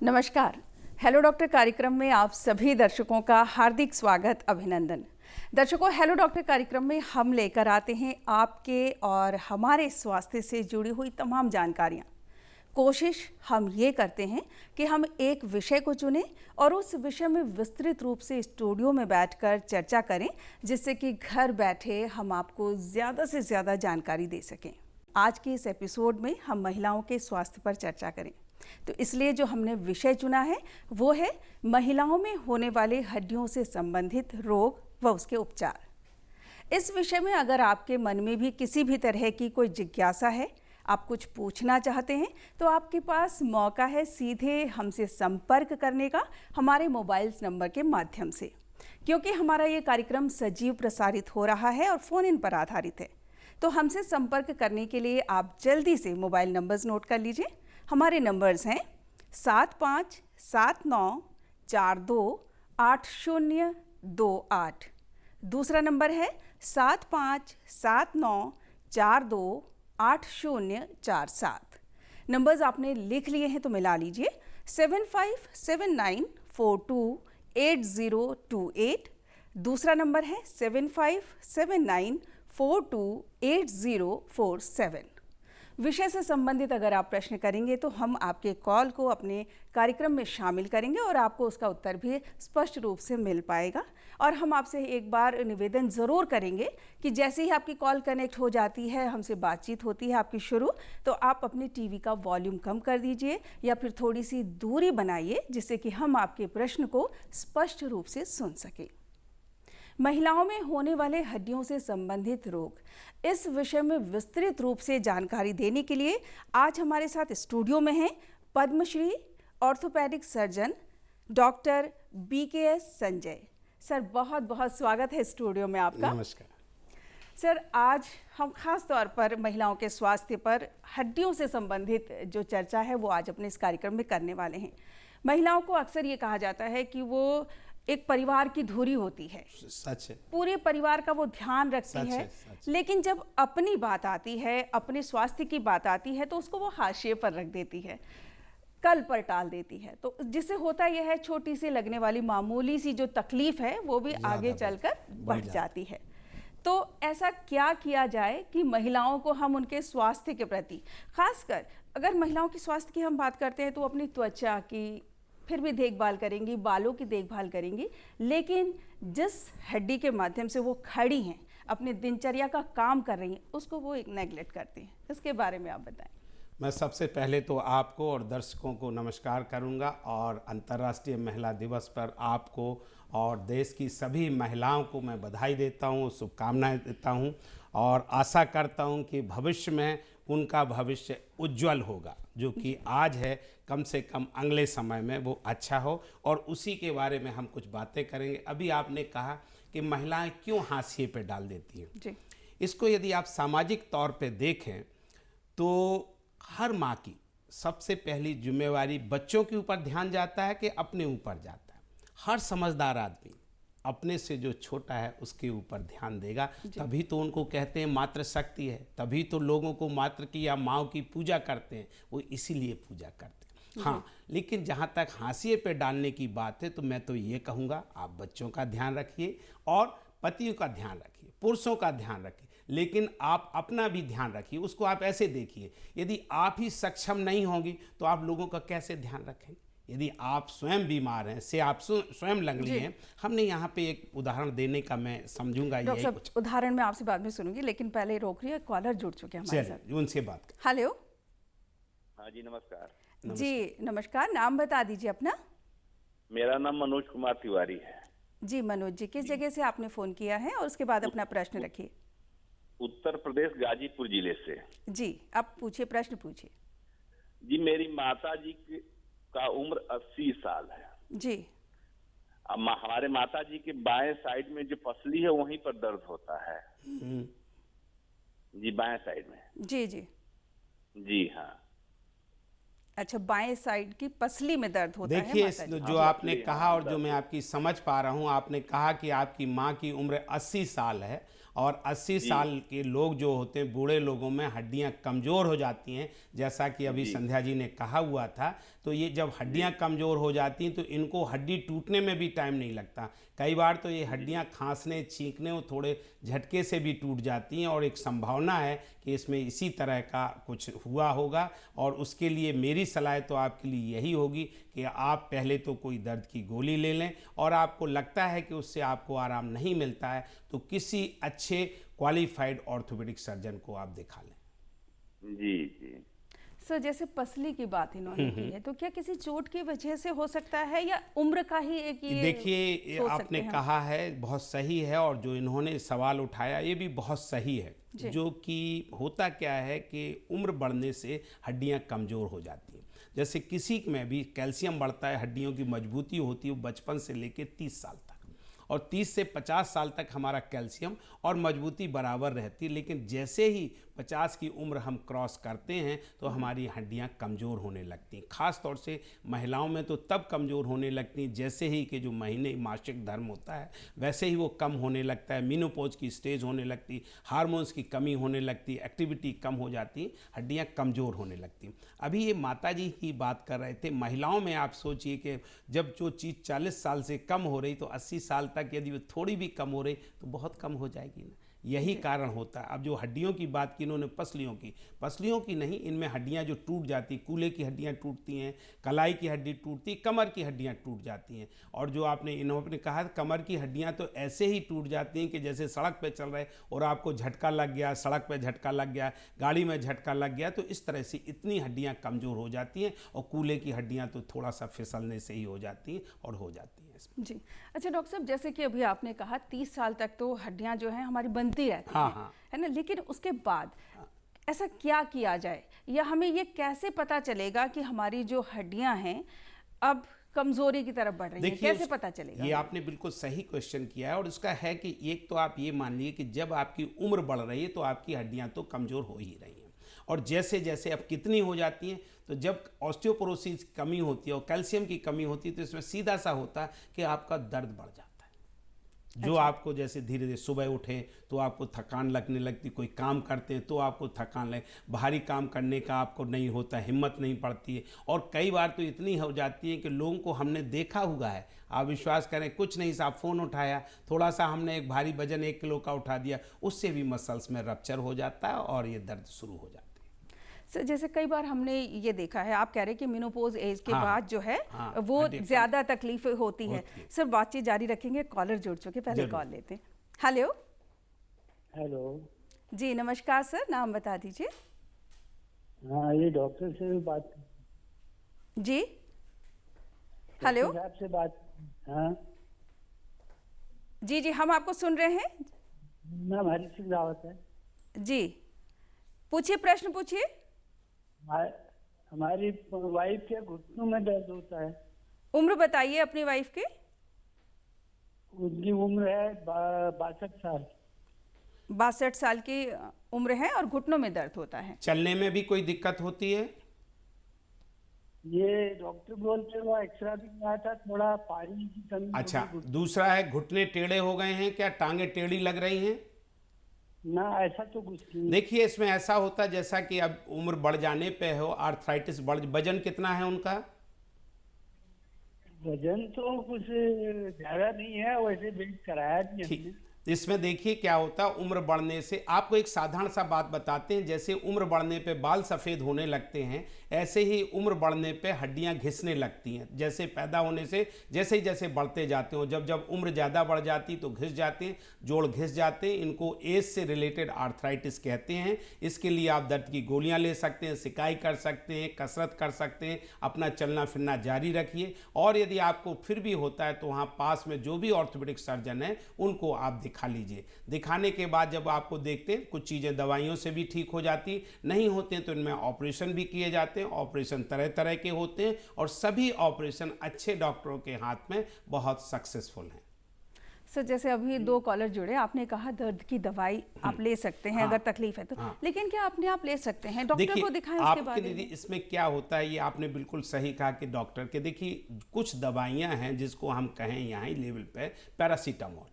नमस्कार। Hello doctor कार्यक्रम में आप सभी दर्शकों का हार्दिक स्वागत, अभिनंदन। दर्शकों, हेलो डॉक्टर कार्यक्रम में हम लेकर आते हैं आपके और हमारे स्वास्थ्य से जुड़ी हुई तमाम जानकारियाँ। कोशिश हम ये करते हैं कि हम एक विषय को चुनें और उस विषय में विस्तृत रूप से स्टूडियो में बैठकर चर्चा करें, जिससे कि घर बैठे हम आपको ज़्यादा से ज़्यादा जानकारी दे सकें। आज के इस एपिसोड में हम महिलाओं के स्वास्थ्य पर चर्चा करें, तो इसलिए जो हमने विषय चुना है वो है महिलाओं में होने वाले हड्डियों से संबंधित रोग व उसके उपचार। इस विषय में अगर आपके मन में भी किसी भी तरह की कोई जिज्ञासा है, आप कुछ पूछना चाहते हैं, तो आपके पास मौका है सीधे हमसे संपर्क करने का हमारे मोबाइल नंबर के माध्यम से, क्योंकि हमारा ये कार्यक्रम सजीव प्रसारित हो रहा है और फ़ोन इन पर आधारित है। तो हमसे संपर्क करने के लिए आप जल्दी से मोबाइल नंबर्स नोट कर लीजिए। हमारे नंबर्स हैं 7579428028। दूसरा नंबर है 7579428047। नंबर्स आपने लिख लिए हैं तो मिला लीजिए। 7579428028। दूसरा नंबर है 7579428047। विषय से संबंधित अगर आप प्रश्न करेंगे तो हम आपके कॉल को अपने कार्यक्रम में शामिल करेंगे और आपको उसका उत्तर भी स्पष्ट रूप से मिल पाएगा। और हम आपसे एक बार निवेदन ज़रूर करेंगे कि जैसे ही आपकी कॉल कनेक्ट हो जाती है, हमसे बातचीत होती है आपकी शुरू, तो आप अपने टीवी का वॉल्यूम कम कर दीजिए या फिर थोड़ी सी दूरी बनाइए, जिससे कि हम आपके प्रश्न को स्पष्ट रूप से सुन सकें। महिलाओं में होने वाले हड्डियों से संबंधित रोग, इस विषय में विस्तृत रूप से जानकारी देने के लिए आज हमारे साथ स्टूडियो में हैं Padmashri orthopaedic surgeon doctor BKS Sanjay sir. बहुत बहुत स्वागत है स्टूडियो में आपका। नमस्कार सर, आज हम खास तौर पर महिलाओं के स्वास्थ्य पर हड्डियों से संबंधित जो चर्चा है वो आज अपने इस कार्यक्रम में करने वाले हैं। महिलाओं को अक्सर ये कहा जाता है कि वो एक परिवार की धुरी होती है, सच है, पूरे परिवार का वो ध्यान रखती है, लेकिन जब अपनी बात आती है, अपने स्वास्थ्य की बात आती है, तो उसको वो हाशिए पर रख देती है, कल पर टाल देती है। तो जिससे होता यह है, छोटी सी लगने वाली मामूली सी जो तकलीफ है वो भी आगे चलकर बढ़ जाती है। तो ऐसा क्या किया जाए कि महिलाओं को हम उनके स्वास्थ्य के प्रति, खासकर अगर महिलाओं की स्वास्थ्य की हम बात करते हैं तो अपनी त्वचा की फिर भी देखभाल करेंगी, बालों की देखभाल करेंगी, लेकिन जिस हड्डी के माध्यम से वो खड़ी हैं, अपने दिनचर्या का काम कर रही हैं, उसको वो एक नेगलेक्ट करती हैं। इसके बारे में आप बताएं। मैं सबसे पहले तो आपको और दर्शकों को नमस्कार करूंगा और अंतर्राष्ट्रीय महिला दिवस पर आपको और देश की सभी महिलाओं को मैं बधाई देता हूं, शुभकामनाएं देता हूं और आशा करता हूं कि भविष्य में उनका भविष्य उज्जवल होगा, जो कि आज है, कम से कम अगले समय में वो अच्छा हो, और उसी के बारे में हम कुछ बातें करेंगे। अभी आपने कहा कि महिलाएं क्यों हाशिए पे डाल देती हैं जी। इसको यदि आप सामाजिक तौर पे देखें तो हर माँ की सबसे पहली जिम्मेवारी बच्चों के ऊपर ध्यान जाता है कि अपने ऊपर जाता है। हर समझदार आदमी अपने से जो छोटा है उसके ऊपर ध्यान देगा, तभी तो उनको कहते हैं मातृशक्ति है, तभी तो लोगों को मातृ की या माँ की पूजा करते हैं, वो इसीलिए पूजा करते हैं। हाँ, लेकिन जहाँ तक हाशिए पे डालने की बात है तो मैं तो ये कहूँगा, आप बच्चों का ध्यान रखिए और पतियों का ध्यान रखिए, पुरुषों का ध्यान रखिए, लेकिन आप अपना भी ध्यान रखिए। उसको आप ऐसे देखिए, यदि आप ही सक्षम नहीं होंगी तो आप लोगों का कैसे ध्यान रखेंगे। यदि आप स्वयं बीमार हैं, से आप स्वयं लंगड़ी हैं, हमने यहाँ पे एक उदाहरण देने का मैं समझूंगा। डॉक्टर साहब, उदाहरण मैं आपसे बाद में सुनूंगी, लेकिन पहले रोक रही है, कॉलर जुड़ चुके हैं हमारे साथ, उनसे बात कर। हेलो। हाँ जी, नमस्कार। जी नमस्कार, नाम बता दीजिए अपना। मेरा नाम मनोज कुमार तिवारी है। जी मनोज जी, किस जगह से आपने फ़ोन किया है और उसके बाद अपना प्रश्न रखिए। उत्तर प्रदेश, गाजीपुर जिले से। जी, आप पूछिए, प्रश्न पूछिए। जी, मेरी माता जी का उम्र 80 साल है जी। अब हमारे माता जी के बाएं साइड में जो पसली है वहीं पर दर्द होता है जी, बाएं साइड में। जी जी जी हाँ। अच्छा, बाएं साइड की पसली में दर्द होता है। देखिए, जो आपने कहा और जो मैं आपकी समझ पा रहा हूँ, आपने कहा कि आपकी माँ की उम्र 80 साल है और 80 साल के लोग जो होते हैं, बूढ़े लोगों में हड्डियां कमज़ोर हो जाती हैं, जैसा कि अभी संध्या जी ने कहा हुआ था। तो ये जब हड्डियां कमज़ोर हो जाती हैं तो इनको हड्डी टूटने में भी टाइम नहीं लगता। कई बार तो ये हड्डियां खांसने, छींकने और थोड़े झटके से भी टूट जाती हैं, और एक संभावना है कि इसमें इसी तरह का कुछ हुआ होगा। और उसके लिए मेरी सलाह तो आपके लिए यही होगी कि आप पहले तो कोई दर्द की गोली ले लें, और आपको लगता है कि उससे आपको आराम नहीं मिलता है तो किसी अच्छे क्वालिफाइड ऑर्थोपेडिक सर्जन को आप दिखा लें। जी जी। सर, जैसे पसली की बात इन्होंने की है, तो क्या किसी चोट की वजह से हो सकता है या उम्र का ही एक ये देखिए, सोच सकते आपने हैं? कहा है बहुत सही है, और जो इन्होंने सवाल उठाया ये भी बहुत सही है। जो कि होता क्या है कि उम्र बढ़ने से हड्डियां कमज़ोर हो जाती हैं। जैसे किसी में भी कैल्शियम बढ़ता है, हड्डियों की मजबूती होती है, वो बचपन से लेकर 30 साल तक, और 30 से 50 साल तक हमारा कैल्शियम और मजबूती बराबर रहती है। लेकिन जैसे ही 50 की उम्र हम क्रॉस करते हैं तो हमारी हड्डियां कमज़ोर होने लगती हैं। ख़ास तौर से महिलाओं में तो तब कमज़ोर होने लगती हैं जैसे ही कि जो महीने मासिक धर्म होता है वैसे ही वो कम होने लगता है, मीनोपॉज की स्टेज होने लगती, हार्मोन्स की कमी होने लगती, एक्टिविटी कम हो जाती, हड्डियां कमज़ोर होने लगती। अभी ये माताजी की बात कर रहे थे, महिलाओं में आप सोचिए कि जब जो चीज़ 40 साल से कम हो रही तो 80 साल तक यदि वो थोड़ी भी कम हो रही तो बहुत कम हो जाएगी ना। यही कारण होता है। अब जो हड्डियों की बात की इन्होंने, पसलियों की नहीं, इनमें हड्डियां जो टूट जाती, कूल्हे की हड्डियां टूटती हैं, कलाई की हड्डी टूटती, कमर की हड्डियां टूट जाती हैं। और जो इन्होंने कहा कमर की हड्डियां तो ऐसे ही टूट जाती हैं कि जैसे सड़क पे चल रहे और आपको झटका लग गया, सड़क पे झटका लग गया, गाड़ी में झटका लग गया, तो इस तरह से इतनी हड्डियाँ कमज़ोर हो जाती हैं। और कूल्हे की हड्डियाँ तो थोड़ा सा फिसलने से ही हो जाती हैं और हो जाती हैं इसमें। जी। अच्छा डॉक्टर साहब, जैसे कि अभी आपने कहा 30 साल तक तो हड्डियां जो हैं हमारी बनती रहती हैं, हाँ। है ना, लेकिन उसके बाद ऐसा क्या किया जाए, या हमें ये कैसे पता चलेगा कि हमारी जो हड्डियां हैं अब कमजोरी की तरफ बढ़ रही हैं? कैसे पता चलेगा? ये आपने बिल्कुल सही क्वेश्चन किया है, और इसका है कि एक तो आप ये मान लीजिए कि जब आपकी उम्र बढ़ रही है तो आपकी हड्डियां तो कमज़ोर हो ही रही हैं, और जैसे जैसे अब कितनी हो जाती हैं, तो जब ऑस्टियोपोरोसिस की कमी होती है और कैल्शियम की कमी होती है तो इसमें सीधा सा होता है कि आपका दर्द बढ़ जाता है। जो आपको जैसे धीरे धीरे सुबह उठे तो आपको थकान लगने लगती, कोई काम करते हैं तो आपको थकान लगे, भारी काम करने का आपको नहीं होता, हिम्मत नहीं पड़ती है, और कई बार तो इतनी हो जाती है कि लोगों को हमने देखा हुआ है, आप विश्वास करें, कुछ नहीं साहब, फ़ोन उठाया, थोड़ा सा हमने एक भारी वजन 1 किलो का उठा दिया, उससे भी मसल्स में रप्चर हो जाता है और ये दर्द शुरू हो जाता है। सर, जैसे कई बार हमने ये देखा है, आप कह रहे हैं कि मेनोपॉज एज के बाद जो है वो ज्यादा तकलीफ होती है। सर, बातचीत जारी रखेंगे, कॉलर जुड़ चुके, पहले कॉल लेते हैं। हेलो। हेलो जी नमस्कार सर, नाम बता दीजिए। हाँ, ये डॉक्टर से बात। जी हेलो साहब से बात। हाँ जी, हम आपको सुन रहे हैं। नाम हरी सिंह रावत है जी, पूछिए, प्रश्न पूछिए। हमारी वाइफ के घुटनों में दर्द होता है। उम्र बताइए अपनी वाइफ की। उनकी उम्र है 62 साल। 62 साल की उम्र है और घुटनों में दर्द होता है। चलने में भी कोई दिक्कत होती है? ये डॉक्टर बोलते हैं, वो एक्सरा भी नहीं आता, थोड़ा पानी की कमी। अच्छा, दूसरा है घुटने टेढ़े हो गए हैं क्या? टांगे टेढ़ी लग रही हैं? ना, ऐसा तो कुछ नहीं। देखिए, इसमें ऐसा होता है जैसा कि अब उम्र बढ़ जाने पे हो, आर्थराइटिस बढ़, वजन कितना है उनका? वजन तो कुछ ज्यादा नहीं है, वैसे वेट कराया नहीं हमने। ठीक, इसमें देखिए क्या होता है, उम्र बढ़ने से आपको एक साधारण सा बात बताते हैं। जैसे उम्र बढ़ने पे बाल सफ़ेद होने लगते हैं, ऐसे ही उम्र बढ़ने पे हड्डियां घिसने लगती हैं। जैसे पैदा होने से जैसे ही जैसे बढ़ते जाते हो, जब जब उम्र ज़्यादा बढ़ जाती तो घिस जाते हैं, जोड़ घिस जाते हैं। इनको एज से रिलेटेड आर्थराइटिस कहते हैं। इसके लिए आप दर्द की गोलियां ले सकते हैं, सिकाई कर सकते हैं, कसरत कर सकते हैं, अपना चलना फिरना जारी रखिए। और यदि आपको फिर भी होता है तो वहाँ पास में जो भी ऑर्थोपेडिक सर्जन है उनको आप दिखा लीजिए। दिखाने के बाद जब आपको देखते हैं कुछ चीज़ें दवाइयों से भी ठीक हो जाती, नहीं होते हैं तो इनमें ऑपरेशन भी किए जाते हैं। ऑपरेशन तरह तरह के होते हैं और सभी ऑपरेशन अच्छे डॉक्टरों के हाथ में बहुत सक्सेसफुल हैं। सर, जैसे अभी 2 कॉलर जुड़े, आपने कहा दर्द की दवाई आप ले सकते हैं अगर तकलीफ है तो, लेकिन क्या अपने आप ले सकते हैं? डॉक्टर को दिखाएं उसके बाद। इसमें क्या होता है, ये आपने बिल्कुल सही कहा कि डॉक्टर के, देखिए कुछ दवाइयां हैं जिसको हम कहें यहाँ ही लेवल पे पैरासीटामोल,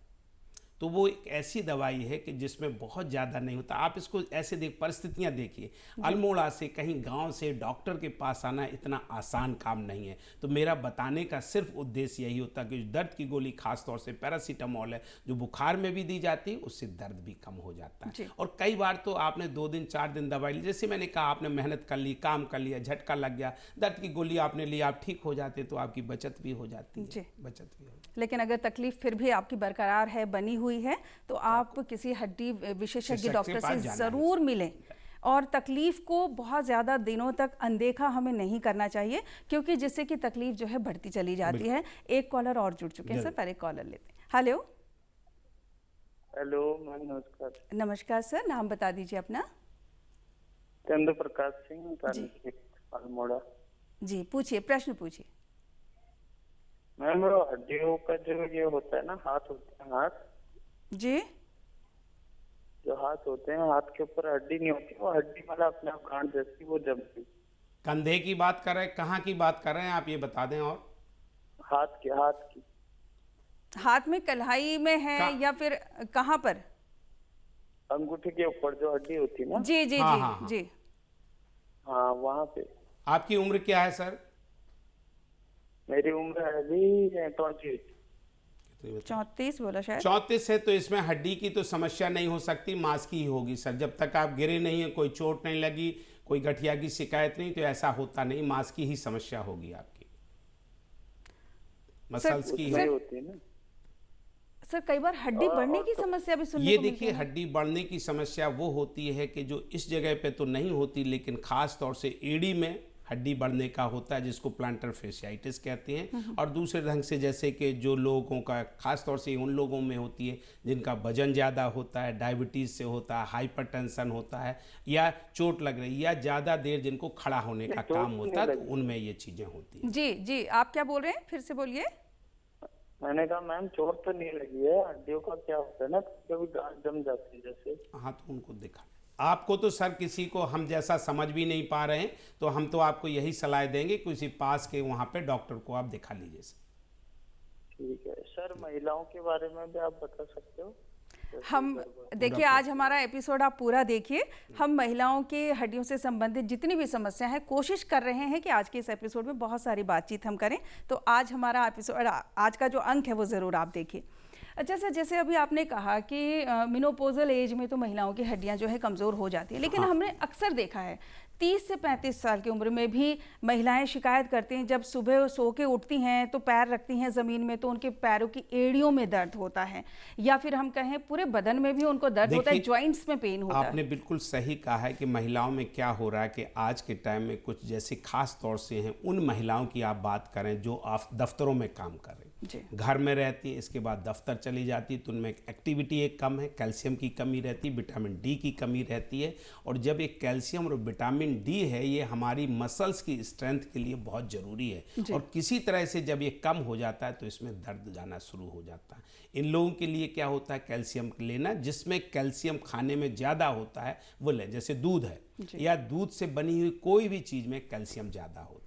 तो वो एक ऐसी दवाई है कि जिसमें बहुत ज़्यादा नहीं होता। आप इसको ऐसे परिस्थितियाँ देखिए, अल्मोड़ा से कहीं गांव से डॉक्टर के पास आना इतना आसान काम नहीं है। तो मेरा बताने का सिर्फ उद्देश्य यही होता है कि दर्द की गोली, खासतौर से पैरासीटामोल है, जो बुखार में भी दी जाती है, उससे दर्द भी कम हो जाता है। और कई बार तो आपने 2 दिन 4 दिन दवाई ली, जैसे मैंने कहा, आपने मेहनत कर ली, काम कर लिया, झटका लग गया, दर्द की गोली आपने ली, आप ठीक हो जाते, तो आपकी बचत भी हो जाती है, बचत भी हो जाती है। लेकिन अगर तकलीफ फिर भी आपकी बरकरार है, बनी हुई है, तो आप किसी हड्डी विशेषज्ञ डॉक्टर से ज़रूर मिलें। और तकलीफ को बहुत ज़्यादा दिनों तक अनदेखा हमें नहीं करना चाहिए, क्योंकि जिससे कि तकलीफ जो है बढ़ती चली जाती है। एक कॉलर और जुड़ चुके हैं सर, पहले कॉलर लेते हैं। हेलो। हेलो मैम, नमस्कार। नमस्कार सर, नाम बता दीजिए अपना। चंद्र प्रकाश सिंह, अल्मोड़ा। जी पूछिए, प्रश्न पूछिए। मैम हड्डियों का जो ये होता है ना, हाथ होते हैं, हाथ जी, जो हाथ होते हैं, हाथ के ऊपर हड्डी नहीं होती, वो हड्डी वाला अपने आप गांठ जैसी वो जमती। कंधे की बात कर रहे हैं, कहाँ की बात कर रहे हैं आप, ये बता दें। और हाथ की हाथ में कलाई में है या फिर कहाँ पर? अंगूठे के ऊपर जो हड्डी होती है ना। जी जी हाँ, जी हाँ, हाँ। जी। हाँ, वहाँ पे। आपकी उम्र क्या है सर? मेरी उम्र है अभी 34 बोला शायद। 34 है, तो इसमें हड्डी की तो समस्या नहीं हो सकती, मांस की ही होगी सर। जब तक आप गिरे नहीं है, कोई चोट नहीं लगी, कोई गठिया की शिकायत नहीं, तो ऐसा होता नहीं, मांस की ही समस्या होगी आपकी, मसल्स की होती है ना। सर कई बार हड्डी बढ़ने की समस्या भी सुनने ये को मिलती देखिए, है। हड्डी बढ़ने की समस्या वो होती है कि जो इस जगह पे तो नहीं होती, लेकिन खास तौर से एड़ी में हड्डी बढ़ने का होता है, जिसको प्लांटर फेशियाइटिस कहते हैं। और दूसरे ढंग से, जैसे कि जो लोगों का खास तौर से उन लोगों में होती है जिनका वजन ज़्यादा होता है, डायबिटीज़ से होता है, हाइपरटेंशन होता है, या चोट लग रही, या ज़्यादा देर जिनको खड़ा होने का काम होता है, तो उनमें ये चीज़ें होती हैं। जी जी, आप क्या बोल रहे हैं, फिर से बोलिए। मैंने कहा मैम, चोट तो नहीं लगी है, हड्डियों का क्या होता है ना, कभी गांठ जम जाती है जैसे। हाँ, तो उनको दिखा। आपको तो सर किसी को हम जैसा समझ भी नहीं पा रहे हैं, तो हम तो आपको यही सलाह देंगे, किसी पास के वहाँ पे डॉक्टर को आप दिखा लीजिए सर। ठीक है सर, महिलाओं के बारे में भी आप बता सकते हो? हम देखिए, आज हमारा एपिसोड आप पूरा देखिए। हम महिलाओं के हड्डियों से संबंधित जितनी भी समस्या है, कोशिश कर रहे हैं कि आज के इस एपिसोड में बहुत सारी बातचीत हम करें। तो आज हमारा एपिसोड, आज का जो अंक है वो ज़रूर आप देखिए। अच्छा सर, जैसे अभी आपने कहा कि मिनोपोजल एज में तो महिलाओं की हड्डियां जो है कमज़ोर हो जाती है, लेकिन हमने अक्सर देखा है 30 से 35 साल की उम्र में भी महिलाएं शिकायत करती हैं, जब सुबह सो के उठती हैं तो पैर रखती हैं ज़मीन में तो उनके पैरों की एड़ियों में दर्द होता है, या फिर हम कहें पूरे बदन में भी उनको दर्द होता है, जॉइंट्स में पेन होता है। आपने बिल्कुल सही कहा है कि महिलाओं में क्या हो रहा है कि आज के टाइम में कुछ जैसे खास तौर से हैं, उन महिलाओं की आप बात करें जो आप दफ्तरों में काम कर रही, घर में रहती है, इसके बाद दफ्तर चली जाती, तो उनमें एक्टिविटी एक कम है, कैल्शियम की कमी रहती है, विटामिन डी की कमी रहती है। और जब एक कैल्शियम और विटामिन डी है, ये हमारी मसल्स की स्ट्रेंथ के लिए बहुत ज़रूरी है, और किसी तरह से जब ये कम हो जाता है तो इसमें दर्द जाना शुरू हो जाता है। इन लोगों के लिए क्या होता है, कैल्शियम लेना, जिसमें कैल्शियम खाने में ज़्यादा होता है वो लें, जैसे दूध है या दूध से बनी हुई कोई भी चीज़ में कैल्शियम ज़्यादा होता है।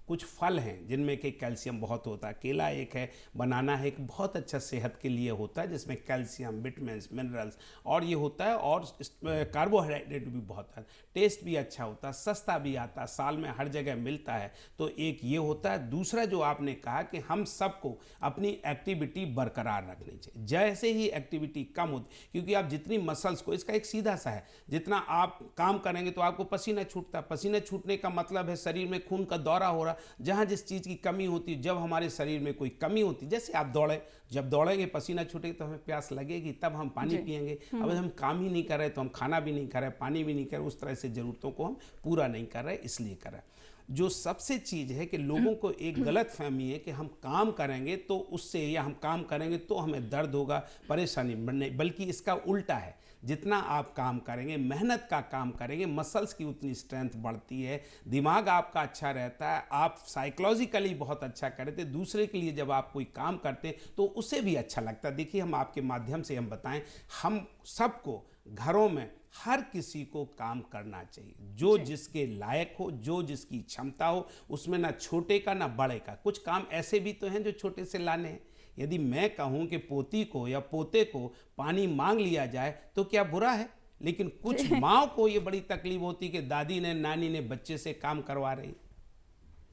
कुछ फल हैं जिनमें कि कैल्शियम बहुत होता है, केला एक है, बनाना है, एक बहुत अच्छा सेहत के लिए होता है, जिसमें कैल्शियम, विटामिन्स, मिनरल्स और ये होता है, और कार्बोहाइड्रेट भी बहुत है, टेस्ट भी अच्छा होता है, सस्ता भी आता है, साल में हर जगह मिलता है। तो एक ये होता है। दूसरा जो आपने कहा कि हम सबको अपनी एक्टिविटी बरकरार रखनी चाहिए, जैसे ही एक्टिविटी कम होती, क्योंकि आप जितनी मसल्स को, इसका एक सीधा सा है, जितना आप काम करेंगे तो आपको पसीना छूटता है, पसीना छूटने का मतलब है शरीर में खून का दौरा हो रहा, जहाँ जिस चीज़ की कमी होती है, जब हमारे शरीर में कोई कमी होती, जैसे आप दौड़े, जब दौड़ेंगे पसीना छूटेगी तो हमें प्यास लगेगी, तब हम पानी पिएंगे। अब हम काम ही नहीं कर रहे तो हम खाना भी नहीं कर रहे, पानी भी नहीं कर रहे, उस तरह से ज़रूरतों को हम पूरा नहीं कर रहे, इसलिए कर रहे। जो सबसे चीज़ है कि लोगों को एक गलत फहमी है कि हम काम करेंगे तो उससे, या हम काम करेंगे तो हमें दर्द होगा, परेशानी नहीं, बल्कि इसका उल्टा है। जितना आप काम करेंगे, मेहनत का काम करेंगे, मसल्स की उतनी स्ट्रेंथ बढ़ती है, दिमाग आपका अच्छा रहता है, आप साइकोलॉजिकली बहुत अच्छा करते, दूसरे के लिए जब आप कोई काम करते हैं तो उसे भी अच्छा लगता है। देखिए, हम आपके माध्यम से हम बताएं, हम सबको घरों में हर किसी को काम करना चाहिए, जो जिसके लायक हो, जो जिसकी क्षमता हो, उसमें ना छोटे का ना बड़े का। कुछ काम ऐसे भी तो हैं जो छोटे से लाने हैं, यदि मैं कहूँ कि पोती को या पोते को पानी मांग लिया जाए तो क्या बुरा है? लेकिन कुछ माँ को ये बड़ी तकलीफ होती कि दादी ने, नानी ने बच्चे से काम करवा रही,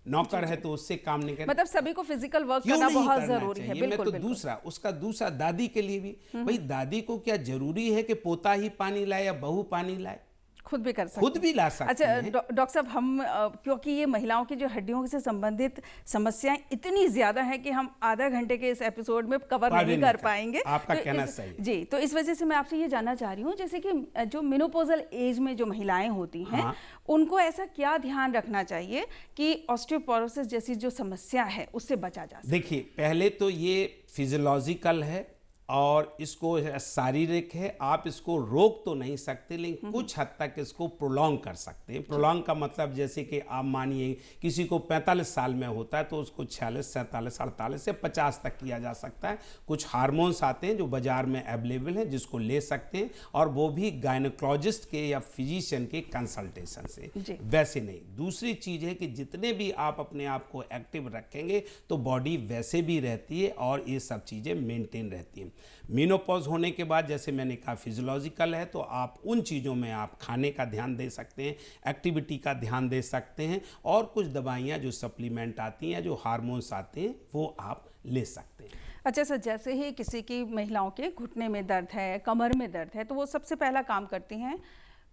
नौकर है तो उससे काम नहीं करना। मतलब सभी को फिजिकल वर्क क्यों करना नहीं बहुत करना जरूरी है। चाहिए? बिल्कुल, मैं तो बिल्कुल। उसका दूसरा दादी के लिए भी, भाई दादी को क्या जरूरी है कि पोता ही पानी लाए या बहू पानी लाए? खुद भी कर सकते खुद भी ला सकते अच्छा हैं। डॉक्टर साहब, हम क्योंकि ये महिलाओं की जो हड्डियों से संबंधित समस्याएं इतनी ज्यादा हैं कि हम आधा घंटे के इस एपिसोड में कवर नहीं कर पाएंगे। आपका तो कहना सही है। जी, तो इस वजह से मैं आपसे ये जानना चाह रही हूँ, जैसे कि जो मेनोपॉजल एज में जो महिलाएं होती हैं, हाँ। उनको ऐसा क्या ध्यान रखना चाहिए कि ऑस्टियोपोरोसिस जैसी जो समस्या है उससे बचा जा सके? देखिए, पहले तो ये फिजियोलॉजिकल है और इसको शारीरिक है। आप इसको रोक तो नहीं सकते, लेकिन कुछ हद तक इसको प्रोलॉन्ग कर सकते हैं। प्रोलॉन्ग का मतलब जैसे कि आप मानिए किसी को 45 साल में होता है तो उसको 46, 47, 48 से 50 तक किया जा सकता है। कुछ हार्मोन्स आते हैं जो बाजार में अवेलेबल हैं, जिसको ले सकते हैं, और वो भी गायनोकोलॉजिस्ट के या फिजिशियन के कंसल्टेशन से। वैसे नहीं। दूसरी चीज़ है कि जितने भी आप अपने आप को एक्टिव रखेंगे तो बॉडी वैसे भी रहती है और ये सब चीज़ें मेंटेन रहती हैं। मेनोपॉज होने के बाद, जैसे मैंने कहा, फिजियोलॉजिकल है तो आप उन चीज़ों में आप खाने का ध्यान दे सकते हैं, एक्टिविटी का ध्यान दे सकते हैं, और कुछ दवाइयाँ जो सप्लीमेंट आती हैं, जो हार्मोन्स आते हैं, वो आप ले सकते हैं। अच्छा सर, जैसे ही किसी की महिलाओं के घुटने में दर्द है, कमर में दर्द है, तो वो सबसे पहला काम करती हैं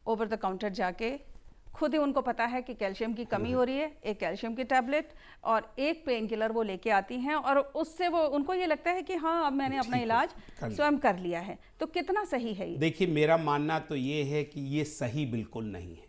ओवर द काउंटर जाके, खुद ही उनको पता है कि कैल्शियम की कमी हो रही है, एक कैल्शियम की टैबलेट और एक पेन किलर वो लेके आती हैं, और उससे वो उनको ये लगता है कि हाँ अब मैंने अपना इलाज स्वयं कर लिया है। तो कितना सही है ये? देखिए, मेरा मानना तो ये है कि ये सही बिल्कुल नहीं है,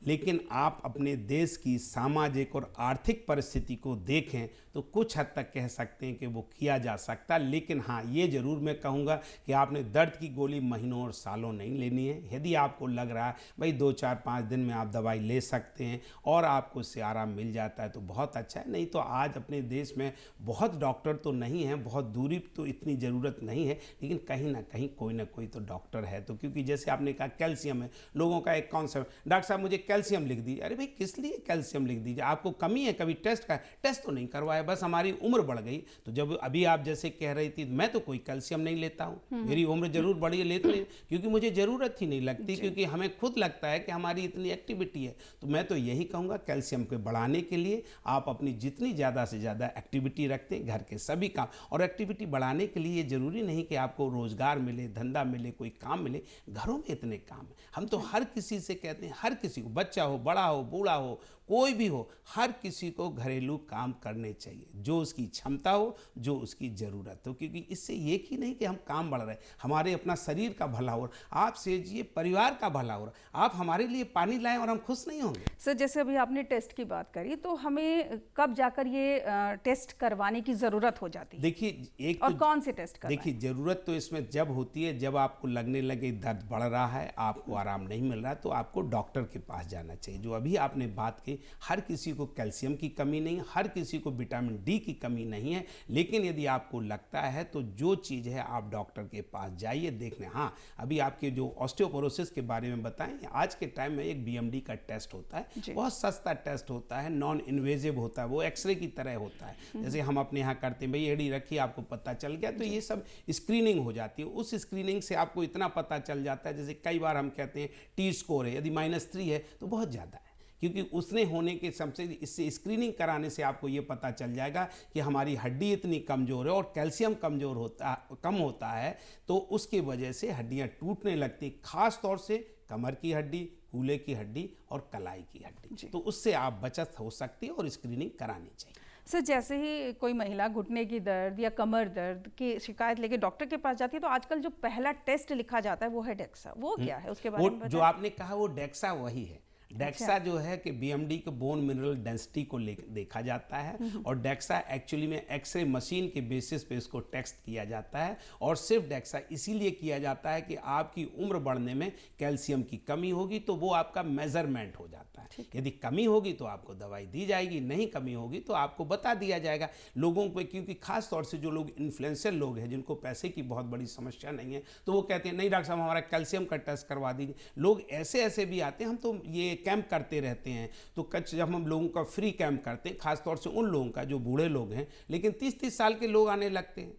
लेकिन आप अपने देश की सामाजिक और आर्थिक परिस्थिति को देखें तो कुछ हद तक कह सकते हैं कि वो किया जा सकता। लेकिन हाँ, ये ज़रूर मैं कहूँगा कि आपने दर्द की गोली महीनों और सालों नहीं लेनी है। यदि आपको लग रहा है भाई 2, 4, 5 दिन में आप दवाई ले सकते हैं और आपको उससे आराम मिल जाता है तो बहुत अच्छा है। नहीं तो आज अपने देश में बहुत डॉक्टर तो नहीं हैं, बहुत दूरी तो इतनी ज़रूरत नहीं है, लेकिन कहीं ना कहीं कोई ना कोई तो डॉक्टर है। तो क्योंकि जैसे आपने कहा कैल्शियम है, लोगों का एक कॉन्सेप्ट, डॉक्टर साहब मुझे कैल्शियम लिख दीजिए। अरे भाई, किस लिए कैल्शियम लिख दीजिए? आपको कमी है? कभी टेस्ट का टेस्ट तो नहीं करवाया, बस हमारी उम्र बढ़ गई। तो जब अभी आप जैसे कह रही थी, मैं तो कोई कैल्शियम नहीं लेता हूँ, मेरी उम्र जरूर बढ़ी है, लेते नहीं, क्योंकि मुझे ज़रूरत ही नहीं लगती, क्योंकि हमें खुद लगता है कि हमारी इतनी एक्टिविटी है। तो मैं तो यही कहूँगा, कैल्शियम को बढ़ाने के लिए आप अपनी जितनी ज़्यादा से ज़्यादा एक्टिविटी रखते हैं, घर के सभी काम, और एक्टिविटी बढ़ाने के लिए ज़रूरी नहीं कि आपको रोज़गार मिले, धंधा मिले, कोई काम मिले, घरों में इतने काम है। हम तो हर किसी से कहते हैं, हर किसी को, बच्चा हो, बड़ा हो, बूढ़ा हो, कोई भी हो, हर किसी को घरेलू काम करने चाहिए, जो उसकी क्षमता हो, जो उसकी ज़रूरत हो, क्योंकि इससे ये कि नहीं कि हम काम बढ़ रहे हैं, हमारे अपना शरीर का भला हो रहा, आप सेजिए परिवार का भला हो रहा। आप हमारे लिए पानी लाएं और हम खुश नहीं होंगे? सर, जैसे अभी आपने टेस्ट की बात करी, तो हमें कब जाकर ये टेस्ट करवाने की ज़रूरत हो जाती है? देखिए, एक और तो कौन से टेस्ट करवाएं? देखिए, ज़रूरत तो इसमें जब होती है जब आपको लगने लगे दर्द बढ़ रहा है, आपको आराम नहीं मिल रहा है, तो आपको डॉक्टर के पास जाना चाहिए। जो अभी आपने बात की, हर किसी को कैल्शियम की कमी नहीं, हर किसी को विटामिन डी की कमी नहीं है, लेकिन यदि आपको लगता है तो जो चीज़ है आप डॉक्टर के पास जाइए, देखने। हाँ, अभी आपके जो ऑस्टियोपोरोसिस के बारे में बताएं, आज के टाइम में एक बीएमडी का टेस्ट होता है, बहुत सस्ता टेस्ट होता है, नॉन इन्वेजिव होता है, वो एक्सरे की तरह होता है, जैसे हम अपने यहाँ करते हैं, भाई एड़ी रखिए, आपको पता चल गया। तो ये सब स्क्रीनिंग हो जाती है। उस स्क्रीनिंग से आपको इतना पता चल जाता है, जैसे कई बार हम कहते हैं टी स्कोर है, यदि -3 है तो बहुत ज़्यादा है, क्योंकि उसने होने के सबसे, इससे स्क्रीनिंग कराने से आपको ये पता चल जाएगा कि हमारी हड्डी इतनी कमज़ोर है और कैल्शियम कम होता है, तो उसकी वजह से हड्डियां टूटने लगती, खास तौर से कमर की हड्डी, कूल्हे की हड्डी और कलाई की हड्डी। तो उससे आप बचत हो सकती है और स्क्रीनिंग करानी चाहिए। सर, जैसे ही कोई महिला घुटने की दर्द या कमर दर्द की शिकायत लेके डॉक्टर के पास जाती है, तो आजकल जो पहला टेस्ट लिखा जाता है वो है डेक्सा। वो क्या है, उसके बारे में बताएं? जो आपने कहा वो डेक्सा वही है। डेक्सा जो है कि बीएमडी के बोन मिनरल डेंसिटी को देखा जाता है, और डेक्सा एक्चुअली में एक्सरे मशीन के बेसिस पे इसको टेस्ट किया जाता है, और सिर्फ डेक्सा इसीलिए किया जाता है कि आपकी उम्र बढ़ने में कैल्शियम की कमी होगी तो वो आपका मेजरमेंट हो जाता है। यदि कमी होगी तो आपको दवाई दी जाएगी, नहीं कमी होगी तो आपको बता दिया जाएगा लोगों को, क्योंकि खास तौर से जो लोग इन्फ्लुएंसर लोग हैं, जिनको पैसे की बहुत बड़ी समस्या नहीं है, तो वो कहते हैं नहीं डॉक्टर साहब हमारा कैल्शियम का टेस्ट करवा दीजिए। लोग ऐसे भी आते हैं, हम तो ये कैंप करते रहते हैं, तो जब हम लोगों का फ्री कैंप करते हैं, खासतौर से उन लोगों का जो बूढ़े लोग हैं, लेकिन 30-30 साल के लोग आने लगते हैं,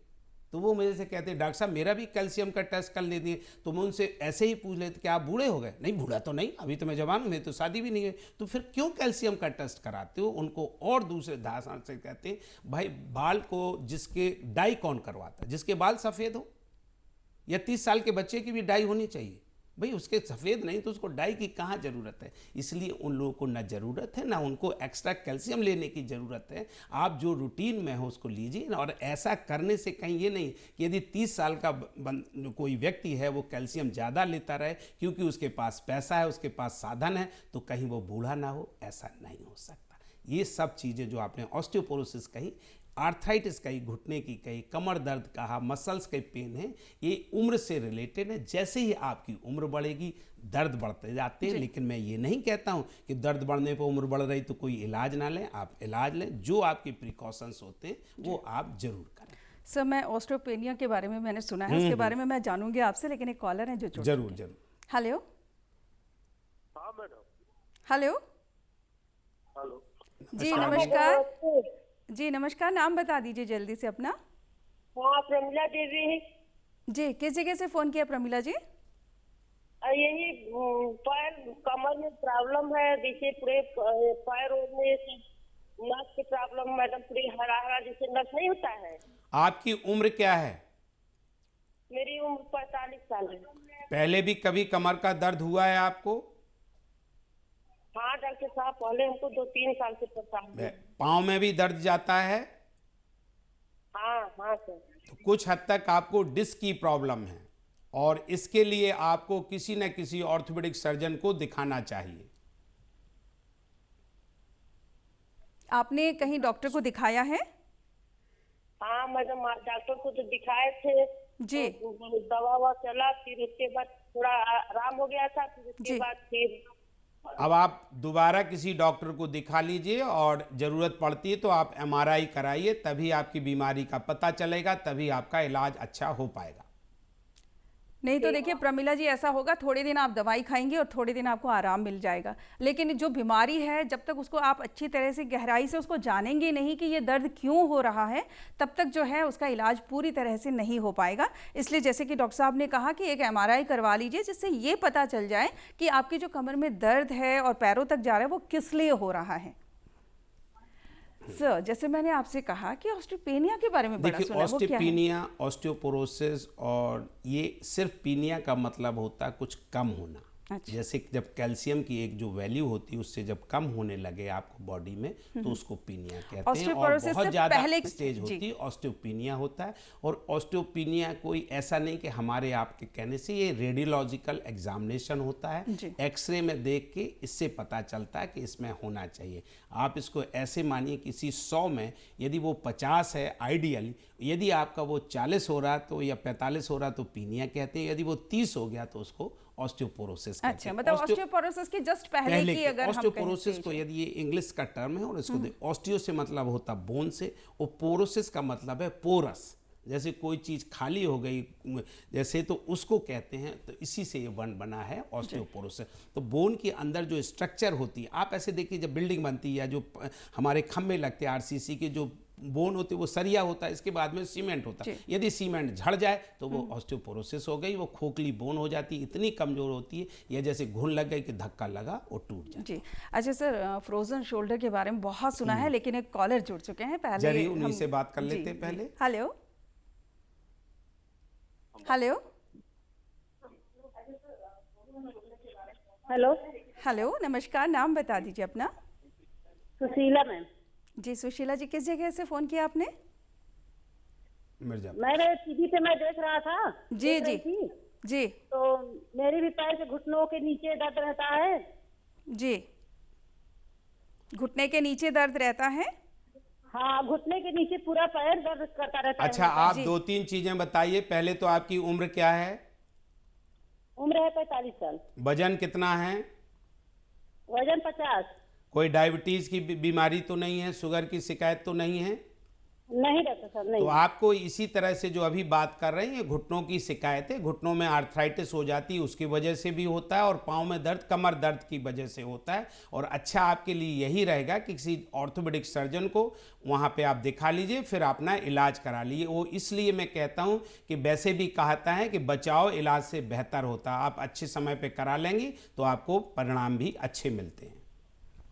तो वो मुझे से कहते हैं डॉक्टर साहब मेरा भी कैल्शियम का टेस्ट कर लेते। तो मैं उनसे ऐसे ही पूछ लेते कि आप बूढ़े हो गए? नहीं बूढ़ा तो नहीं, अभी तो मैं जवान हूँ, मेरी तो शादी भी नहीं हुई। तो फिर क्यों कैल्शियम का टेस्ट कराते हो? उनको और दूसरे धारणा से कहते हैं भाई बाल को जिसके डाई कौन करवाता है? जिसके बाल सफ़ेद हो, या 30 साल के बच्चे की भी डाई होनी चाहिए भाई, उसके सफ़ेद नहीं तो उसको डाई की कहाँ ज़रूरत है? इसलिए उन लोगों को ना ज़रूरत है ना उनको एक्स्ट्रा कैल्शियम लेने की ज़रूरत है। आप जो रूटीन में हो उसको लीजिए ना। और ऐसा करने से कहीं ये नहीं कि यदि 30 साल का कोई व्यक्ति है वो कैल्शियम ज़्यादा लेता रहे क्योंकि उसके पास पैसा है, उसके पास साधन है, तो कहीं वो बूढ़ा ना हो, ऐसा नहीं हो सकता। ये सब चीज़ें जो आपने ऑस्टियोपोरोसिस कही, आर्थराइटिस कही, घुटने की कही, कमर दर्द कहा, मसल्स के पेन है, ये उम्र से रिलेटेड है। जैसे ही आपकी उम्र बढ़ेगी दर्द बढ़ते जाते हैं, लेकिन मैं ये नहीं कहता हूँ कि दर्द बढ़ने पर उम्र बढ़ रही तो कोई इलाज ना लें। आप इलाज लें, जो आपके प्रिकॉशंस होते हैं वो आप जरूर करें। सर मैं ऑस्टियोपेनिया के बारे में मैंने सुना है, उसके बारे में मैं जानूंगी आपसे, लेकिन एक कॉलर है जो जुड़ जरूर चुके हैं। जरूर। हेलो। हाँ मैडम। Hello hello. जी नमस्कार। जी नमस्कार, नाम बता दीजिए जल्दी से अपना। हाँ प्रमिला देवी। जी किस जगह से फ़ोन किया प्रमिला जी? यही पैर कमर में प्रॉब्लम है, जैसे पूरे पैर में नस की प्रॉब्लम मैडम, पूरी हरा हरा जैसे नस नहीं होता है। आपकी उम्र क्या है? मेरी उम्र 45 साल है। पहले भी कभी कमर का दर्द हुआ है आपको? हाँ डॉक्टर साहब, पहले हमको 2-3 साल से परेशान है। पाँव में भी दर्द जाता है? हाँ हाँ सर। तो कुछ हद तक आपको डिस्क की प्रॉब्लम है और इसके लिए आपको किसी न किसी ऑर्थोपेडिक सर्जन को दिखाना चाहिए। आपने कहीं डॉक्टर को दिखाया है? हाँ मैडम, डॉक्टर को तो दिखाए थे जी। तो दवा ववा चला, फिर उसके बाद थोड़ा आराम हो गया था, फिर उसके बाद फिर अब आप दोबारा किसी डॉक्टर को दिखा लीजिए और ज़रूरत पड़ती है तो आप MRI कराइए, तभी आपकी बीमारी का पता चलेगा, तभी आपका इलाज अच्छा हो पाएगा। नहीं तो देखिए प्रमिला जी, ऐसा होगा थोड़े दिन आप दवाई खाएंगे और थोड़े दिन आपको आराम मिल जाएगा, लेकिन जो बीमारी है जब तक उसको आप अच्छी तरह से गहराई से उसको जानेंगे नहीं कि ये दर्द क्यों हो रहा है, तब तक जो है उसका इलाज पूरी तरह से नहीं हो पाएगा। इसलिए जैसे कि डॉक्टर साहब ने कहा कि एक MRI करवा लीजिए, जिससे ये पता चल जाए कि आपकी जो कमर में दर्द है और पैरों तक जा रहा है वो किस लिए हो रहा है। सर जैसे मैंने आपसे कहा कि ऑस्टियोपेनिया के बारे में बड़ा देखिए, सुना है, वो क्या है? ऑस्टियोपेनिया, ऑस्टियोपोरोसिस, और ये सिर्फ पीनिया का मतलब होता है कुछ कम होना। अच्छा। जैसे जब कैल्शियम की एक जो वैल्यू होती है उससे जब कम होने लगे आपको बॉडी में तो उसको पीनिया कहते हैं। और ऑस्टियोपोरोसिस बहुत से ज़्यादा पहले स्टेज होती है ऑस्टियोपेनिया होता है। और ऑस्टियोपेनिया कोई ऐसा नहीं कि हमारे आपके कहने से, ये रेडियोलॉजिकल एग्जामिनेशन होता है, एक्सरे में देख के इससे पता चलता है कि इसमें होना चाहिए। आप इसको ऐसे मानिए किसी 100 में यदि वो 50 है आइडियली, यदि आपका वो 40 हो रहा तो या 45 हो रहा तो पीनिया कहते हैं, यदि वो 30 हो गया तो उसको ऑस्टियोपोरोसिस कहते हैं। अच्छा, मतलब ऑस्टियोपोरोसिस की जस्ट पहले की अगर हम ऑस्टियोपोरोसिस को, यदि ये इंग्लिश का टर्म है और इसको ऑस्टियो से मतलब होता बोन से, और पोरोसिस का मतलब है पोरस, जैसे कोई चीज़ खाली हो गई जैसे, तो उसको कहते हैं। तो इसी से ये वन बना है ऑस्टियोपोरोसिस। तो बोन के अंदर जो स्ट्रक्चर होती है, आप ऐसे देखिए जब बिल्डिंग बनती है या जो हमारे खम्भे लगते हैं RCC के, जो बोन होते वो सरिया होता है, इसके बाद में सीमेंट होता है। यदि सीमेंट झड़ जाए तो वो ऑस्टियोपोरोसिस हो गई, वो खोखली बोन हो जाती है, इतनी कमजोर होती है, या जैसे घुन लग गई कि धक्का लगा वो टूट जाए। जी अच्छा सर, फ्रोजन शोल्डर के बारे में बहुत सुना है, लेकिन एक कॉलर जुड़ चुके हैं, पहले जरिए उन्हीं से बात कर लेते हैं पहले। हेलो हेलो हेलो हेलो नमस्कार, नाम बता दीजिए अपना। सुशीला मैम। जी सुशीला जी, किस जगह से फ़ोन किया आपने? मिर्जापुर। मैंने टीवी पे मैं देख रहा था। जी जी जी। तो मेरे भी पैर के घुटनों के नीचे दर्द रहता है। जी, घुटने के नीचे दर्द रहता है? हाँ, घुटने के नीचे पूरा पैर दर्द करता रहता है। अच्छा, आप 2-3 चीजें बताइए। पहले तो आपकी उम्र क्या है? उम्र है 45 साल। वजन कितना है? वजन 50। कोई डायबिटीज की बीमारी तो नहीं है? शुगर की शिकायत तो नहीं है? नहीं रहता सर, नहीं। तो आपको इसी तरह से जो अभी बात कर रहे हैं, घुटनों की शिकायत है, घुटनों में आर्थराइटिस हो जाती है, उसकी वजह से भी होता है, और पाँव में दर्द, कमर दर्द की वजह से होता है। और अच्छा आपके लिए यही रहेगा कि किसी ऑर्थोपेडिक सर्जन को वहाँ पे आप दिखा लीजिए, फिर अपना इलाज करा लीजिए। वो इसलिए मैं कहता हूँ कि वैसे भी कहता है कि बचाव इलाज से बेहतर होता है। आप अच्छे समय पे करा लेंगी तो आपको परिणाम भी अच्छे मिलते हैं।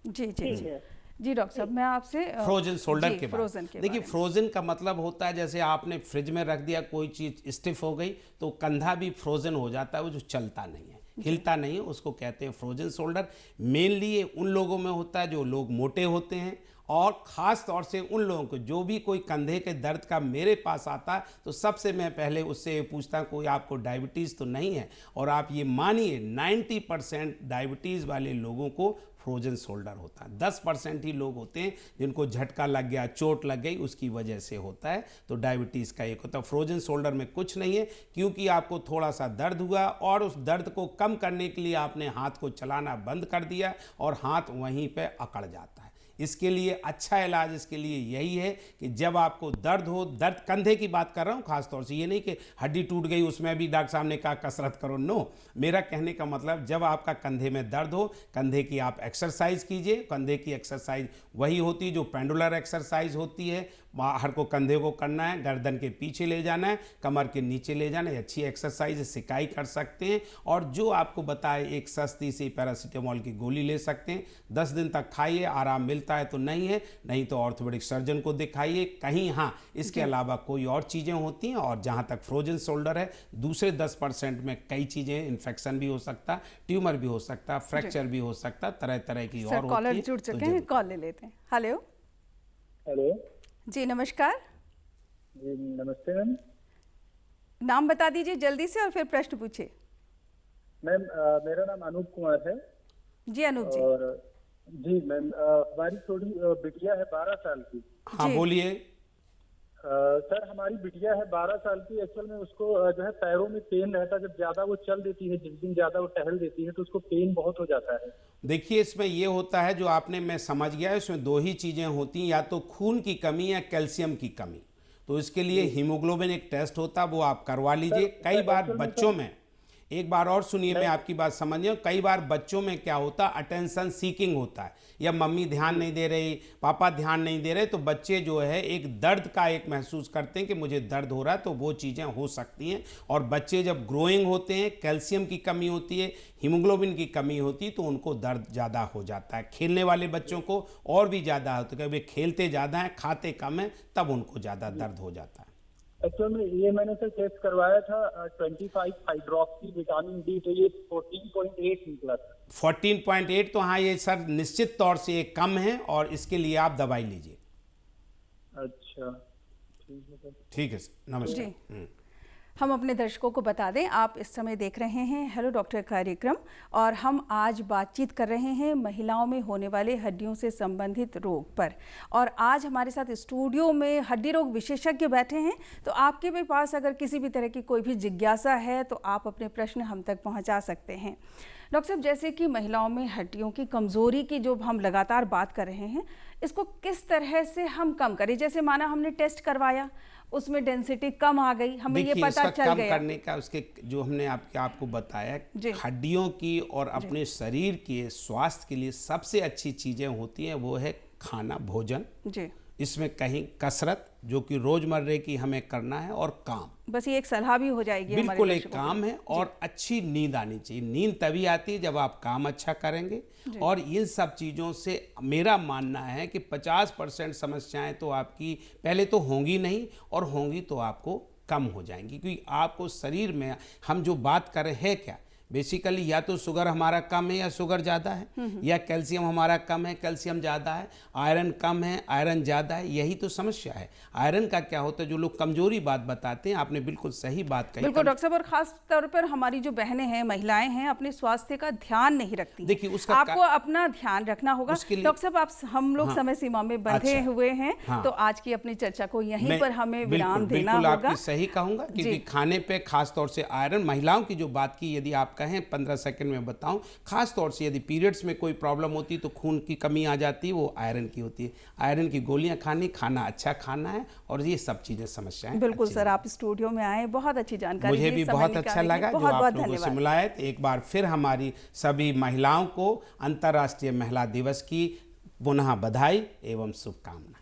जी जी जी जी डॉक्टर साहब, मैं आपसे फ्रोजन शोल्डर के फ्रोजन बारे देखिए, फ्रोजन का मतलब होता है जैसे आपने फ्रिज में रख दिया, कोई चीज़ स्टिफ हो गई तो कंधा भी फ्रोजन हो जाता है, वो जो चलता नहीं है, हिलता नहीं है, उसको कहते हैं फ्रोजन शोल्डर। मेनली ये उन लोगों में होता है जो लोग मोटे होते हैं, और ख़ास तौर से उन लोगों को जो भी कोई कंधे के दर्द का मेरे पास आता है तो सबसे मैं पहले उससे पूछता हूँ कोई आपको डायबिटीज़ तो नहीं है। और आप ये मानिए 90% डायबिटीज़ वाले लोगों को फ्रोजन शोल्डर होता है। 10% ही लोग होते हैं जिनको झटका लग गया, चोट लग गई, उसकी वजह से होता है। तो डायबिटीज़ का एक होता है। फ्रोजन शोल्डर में कुछ नहीं है, क्योंकि आपको थोड़ा सा दर्द हुआ और उस दर्द को कम करने के लिए आपने हाथ को चलाना बंद कर दिया और हाथ वहीं पे अकड़ जाता है। इसके लिए अच्छा इलाज इसके लिए यही है कि जब आपको दर्द हो, दर्द कंधे की बात कर रहा हूँ खास तौर से, ये नहीं कि हड्डी टूट गई उसमें भी डॉक्टर साहब ने कहा कसरत करो, नो। मेरा कहने का मतलब जब आपका कंधे में दर्द हो, कंधे की आप एक्सरसाइज कीजिए। कंधे की एक्सरसाइज वही होती है जो पेंडुलर एक्सरसाइज होती है। बाहर को कंधे को करना है, गर्दन के पीछे ले जाना है, कमर के नीचे ले जाना है। अच्छी एक्सरसाइज सिकाई कर सकते हैं। और जो आपको बताए एक सस्ती सी पैरासीटामोल की गोली ले सकते हैं, 10 दिन तक खाइए, आराम मिलता है तो नहीं है, नहीं तो ऑर्थोपेडिक सर्जन को दिखाइए कहीं। हाँ, इसके अलावा कोई और चीज़ें होती हैं। और जहाँ तक फ्रोजन शोल्डर है, दूसरे 10% में कई चीज़ें, इन्फेक्शन भी हो सकता, ट्यूमर भी हो सकता, फ्रैक्चर भी हो सकता, तरह तरह की और होती है। कॉलर जुड़ चुके हैं, कॉल ले लेते हैं। हेलो हेलो जी, नमस्कार। जी नमस्ते मैम। नाम बता दीजिए जल्दी से और फिर प्रश्न पूछिए। मैम मेरा नाम अनूप कुमार है। जी अनूप जी। और जी मैम, हमारी थोड़ी बिटिया है 12 साल की। हाँ बोलिए। सर हमारी बिटिया है 12 साल की। एक्चुअल में उसको जो है पैरों में पेन रहता है। जब ज्यादा वो चल देती है, जिस दिन ज्यादा वो टहल देती है तो उसको पेन बहुत हो जाता है। देखिए, इसमें ये होता है जो आपने, मैं समझ गया, इसमें 2 ही चीज़ें होती हैं, या तो खून की कमी या कैल्शियम की कमी। तो इसके लिए हीमोग्लोबिन एक टेस्ट होता है, वो आप करवा लीजिए। कई बार बच्चों में, एक बार और सुनिए, मैं आपकी बात समझ रहा हूँ। कई बार बच्चों में क्या होता है, अटेंशन सीकिंग होता है, या मम्मी ध्यान नहीं दे रही, पापा ध्यान नहीं दे रहे, तो बच्चे जो है एक दर्द का एक महसूस करते हैं कि मुझे दर्द हो रहा है, तो वो चीज़ें हो सकती हैं। और बच्चे जब ग्रोइंग होते हैं, कैल्शियम की कमी होती है, हीमोग्लोबिन की कमी होती है, तो उनको दर्द ज़्यादा हो जाता है। खेलने वाले बच्चों को और भी ज़्यादा होता है, वे खेलते ज़्यादा हैं, खाते कम हैं, तब उनको ज़्यादा दर्द हो जाता है। एक्चुअल में ये मैंने सर टेस्ट करवाया था 25 हाइड्रोक्सी विटामिन डी, तो ये 14.8 निकला था। 14.8 तो हाँ, ये सर निश्चित तौर से ये कम है और इसके लिए आप दवाई लीजिए। अच्छा ठीक है सर। ठीक है सर, नमस्कार। हम अपने दर्शकों को बता दें, आप इस समय देख रहे हैं हेलो डॉक्टर कार्यक्रम, और हम आज बातचीत कर रहे हैं महिलाओं में होने वाले हड्डियों से संबंधित रोग पर। और आज हमारे साथ स्टूडियो में हड्डी रोग विशेषज्ञ बैठे हैं। तो आपके भी पास अगर किसी भी तरह की कोई भी जिज्ञासा है तो आप अपने प्रश्न हम तक पहुंचा सकते हैं। डॉक्टर साहब, जैसे कि महिलाओं में हड्डियों की कमज़ोरी की जो हम लगातार बात कर रहे हैं, इसको किस तरह से हम कम करें? जैसे माना हमने टेस्ट करवाया, उसमें डेंसिटी कम आ गई, हमें ये पता चल कम गया। करने का उसके जो हमने आपको बताया, हड्डियों की और अपने शरीर के स्वास्थ्य के लिए सबसे अच्छी चीज़ें होती हैं, वो है खाना, भोजन जी। इसमें कहीं कसरत जो कि रोजमर्रे की हमें करना है, और काम, बस ये एक सलाह भी हो जाएगी। बिल्कुल एक काम है। और अच्छी नींद आनी चाहिए। नींद तभी आती है जब आप काम अच्छा करेंगे। और इन सब चीज़ों से मेरा मानना है कि 50% समस्याएं तो आपकी पहले तो होंगी नहीं, और होंगी तो आपको कम हो जाएंगी। क्योंकि आपको शरीर में हम जो बात कर रहे हैं क्या, बेसिकली या तो शुगर हमारा कम है या शुगर ज़्यादा है, या कैल्शियम हमारा कम है, कैल्शियम ज़्यादा है, आयरन कम है, आयरन ज़्यादा है, यही तो समस्या है। आयरन का क्या होता है, जो लोग कमजोरी बात बताते हैं, आपने बिल्कुल सही बात कही। बिल्कुल डॉक्टर साहब, और खास तौर पर हमारी जो बहनें हैं, महिलाएं हैं, अपने स्वास्थ्य का ध्यान नहीं रखती। देखिए, उसका आपको अपना ध्यान रखना होगा। डॉक्टर साहब, आप हम लोग समय सीमा में बंधे हुए हैं, तो आज की अपनी चर्चा को यहीं पर हमें विराम देना होगा। आपकी सही कहूँगा, क्योंकि खाने पे खास तौर से आयरन, महिलाओं की जो बात की, यदि आपका कहें 15 सेकंड में बताऊं। खास तौर से यदि पीरियड्स में कोई प्रॉब्लम होती है तो खून की कमी आ जाती है, वो आयरन की होती है। आयरन की गोलियां खाना अच्छा खाना है, और ये सब चीज़ें समस्याएं। बिल्कुल सर, आप स्टूडियो में आए, बहुत अच्छी जानकारी मुझे दी, भी समय बहुत अच्छा निकालने के लिए लगा जो बहुत आप बहुत लोगों से धन्यवाद। मिलाए। तो एक बार फिर हमारी सभी महिलाओं को अंतर्राष्ट्रीय महिला दिवस की पुनः बधाई एवं शुभकामनाएं।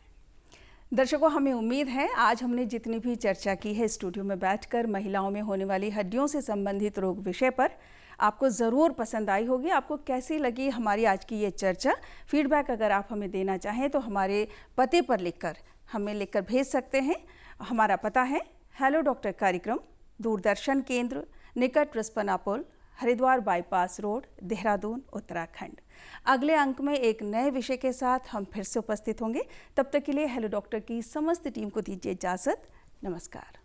दर्शकों, हमें उम्मीद है आज हमने जितनी भी चर्चा की है स्टूडियो में बैठकर महिलाओं में होने वाली हड्डियों से संबंधित रोग विषय पर, आपको ज़रूर पसंद आई होगी। आपको कैसी लगी हमारी आज की ये चर्चा? फीडबैक अगर आप हमें देना चाहें तो हमारे पते पर हमें लिखकर भेज सकते हैं। हमारा पता है हेलो डॉक्टर कार्यक्रम, दूरदर्शन केंद्र, निकट रिस्पना पुल, हरिद्वार बाईपास रोड, देहरादून, उत्तराखंड। अगले अंक में एक नए विषय के साथ हम फिर से उपस्थित होंगे। तब तक के लिए हेलो डॉक्टर की समस्त टीम को दीजिए इजाज़त। नमस्कार।